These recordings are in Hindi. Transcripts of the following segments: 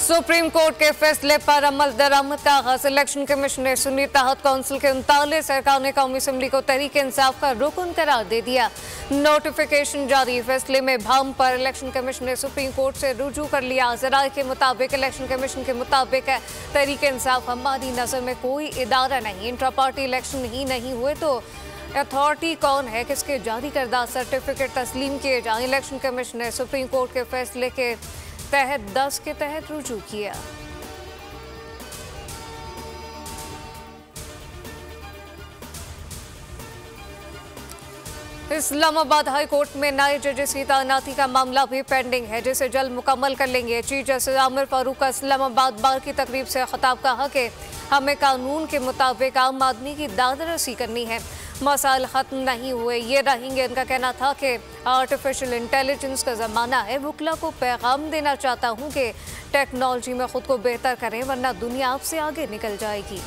सुप्रीम कोर्ट के फैसले पर अमल दरामद का आगाज। इलेक्शन कमीशन ने सुन्नी तहत काउंसिल के 39 सरकार ने कौमी असम्बली को तहरीक इंसाफ का रुकन करार दे दिया। नोटिफिकेशन जारी। फैसले में भाम पर इलेक्शन कमीशन ने सुप्रीम कोर्ट से रुजू कर लिया। जराये के मुताबिक इलेक्शन कमीशन के मुताबिक तहरीक इंसाफ हमारी नजर में कोई इदारा नहीं। इंट्रा पार्टी इलेक्शन ही नहीं हुए तो अथॉरिटी कौन है, किसके जारी करदा सर्टिफिकेट तस्लीम किए जाए। इलेक्शन कमीशन ने सुप्रीम कोर्ट के फैसले के तहत 10 के तहत रुजू किया। इस्लामाबाद हाई कोर्ट में नए जजेस की तैनाती का मामला भी पेंडिंग है, जिसे जल्द मुकम्मल कर लेंगे। चीफ जस्टिस आमिर फारूक का इस्लामाबाद बार की तकरीब से खिताब। कहा कि हमें कानून के मुताबिक आम आदमी की दादरसी करनी है, मसाइल खत्म नहीं हुए, ये रहेंगे। इनका कहना था कि आर्टिफिशियल इंटेलिजेंस का ज़माना है। वकला को पैगाम देना चाहता हूँ कि टेक्नोलॉजी में खुद को बेहतर करें, वरना दुनिया आपसे आगे निकल जाएगी।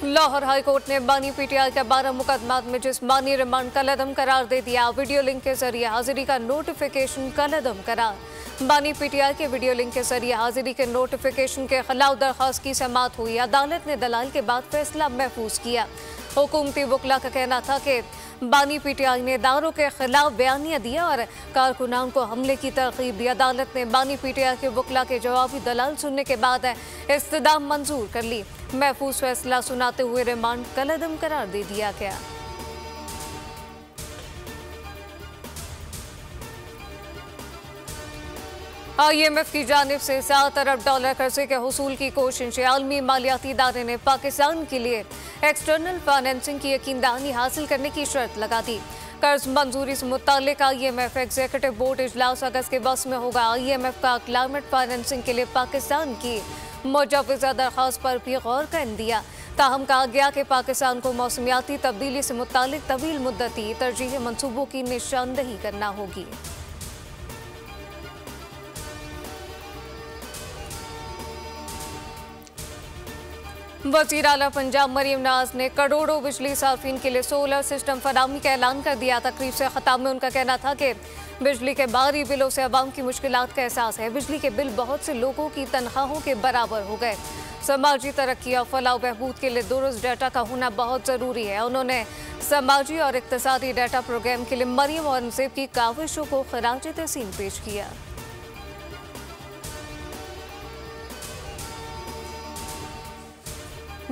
लाहौर हाई कोर्ट ने बानी पीटीआई का 12 मुकदमात में जिस्मानी रिमांड कलअदम करार दे दिया। वीडियो लिंक के जरिए हाजिरी का नोटिफिकेशन कलअदम करार। बानी पीटीआई के वीडियो लिंक के जरिए हाजिरी के नोटिफिकेशन के खिलाफ दरख्वास्त की समाअत हुई। अदालत ने दलाल के बाद फैसला महफूज किया। हुकूमती वकला का कहना था कि बानी पीटीआई ने दारों के खिलाफ बयानिया दिया और कारकुनान को हमले की तरकीब दी। अदालत ने बानी पीटीआई के वकला के जवाबी दलाल सुनने के बाद इस्तदाम मंजूर कर ली। महफूज फैसला सुनाते हुए रिमांड कलअदम करार दे दिया गया। IMF की जानिब से $7 अरब कर्जे के हुसूल की कोशिश। आलमी मालियाती इदारे ने पाकिस्तान के लिए एक्सटर्नल फाइनेंसिंग की यकीनदहानी हासिल करने की शर्त लगा दी। कर्ज मंजूरी से मुताल्लिक IMF एग्जीक्यूटिव बोर्ड इजलास अगस्त के बस में होगा। IMF का क्लाइमेट फाइनेंसिंग के लिए पाकिस्तान की मुजव्वज़ा दरख्वास्त पर भी गौर कर दिया। ताहम कहा गया कि पाकिस्तान को मौसमियाती तब्दीली से मुताल्लिक तवील मुद्दती तरजीही मनसूबों की निशानदही करना होगी। वज़ीर आला पंजाब मरीम नवाज ने करोड़ों बिजली सार्फिन के लिए सोलर सिस्टम फराहमी का ऐलान कर दिया। तकरीब से खिताब में उनका कहना था कि बिजली के भारी बिलों से अवाम की मुश्किलात का एहसास है। बिजली के बिल बहुत से लोगों की तनख्वाहों के बराबर हो गए। समाजी तरक्की और फलाह बहबूद के लिए दुरुस्त डाटा का होना बहुत ज़रूरी है। उन्होंने समाजी और इक़्तिसादी डाटा प्रोग्राम के लिए मरीम और औरंगज़ेब की काविशों को खराज तहसीन पेश किया।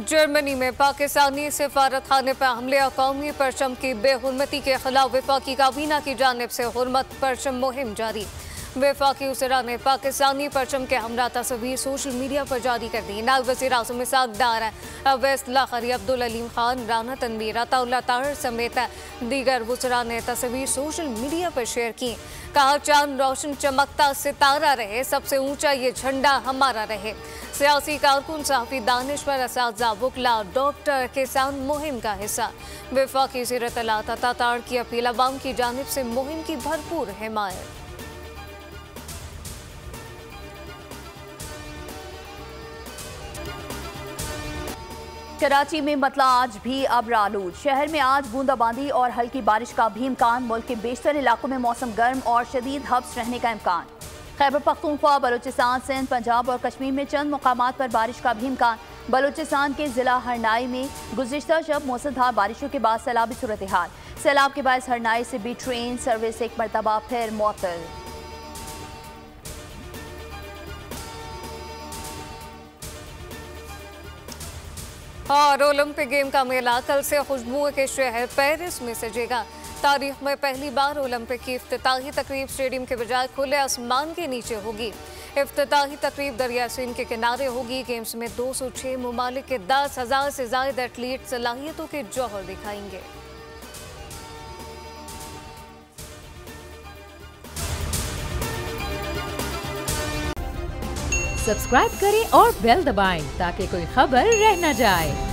जर्मनी में पाकिस्तानी सिफारत खाने पर हमले और कौमी परचम की बेहुरमती के खिलाफ वफाकी काबीना की जानिब से हुर्मत परचम मुहिम जारी। वफाकी उसरा ने पाकिस्तानी परचम के हमरा तस्वीर सोशल मीडिया पर जारी कर दी। नायब वज़ीर आज़म इसहाक़ डार, अवैस लाखरी, अब्दुल अलीम खान, राना तनवीर, अताउल्ला ताहिर समेत दीगर वज़रा ने तस्वीर सोशल मीडिया पर शेयर की। कहा, चांद रोशन चमकता सितारा रहे, सबसे ऊंचा ये झंडा हमारा रहे। सियासी कारकुन, सहाफ़ी, दानिश्वर, असातिज़ा, वकला, डॉक्टर, किसान मुहिम का हिस्सा। वफाकी ज़ीर इत्तलात अता तार की अपील, अवाम की जानिब से मुहिम की भरपूर हिमायत। कराची में मतला आज भी अब्र-आलूद। शहर में आज बूंदाबांदी और हल्की बारिश का भी इम्कान। मुल्क के बेशतर इलाकों में मौसम गर्म और शदीद हब्स रहने का इम्कान। खैबर पख्तूनख्वा, बलूचिस्तान, सिंध, पंजाब और कश्मीर में चंद मुकामात पर बारिश का भी इम्कान। बलूचिस्तान के जिला हरनाई में गुज़िश्ता शब मूसलाधार बारिशों के बाद सैलाबी सूरत हाल। सैलाब के बायस हरनाई से भी ट्रेन सर्विस एक मरतबा फिर मुअत्तल। और ओलंपिक गेम का मेला कल से खुशबुओं के शहर पेरिस में सजेगा। तारीख में पहली बार ओलंपिक की इफ्तिताही तकरीब स्टेडियम के बजाय खुले आसमान के नीचे होगी। इफ्तिताही तकरीब दरिया सिंध के किनारे होगी। गेम्स में 206 ममालिक के 10,000 से ज्यादा एथलीट सलाहियतों के जौहर दिखाएंगे। सब्सक्राइब करें और बेल दबाएं ताकि कोई खबर रह न जाए।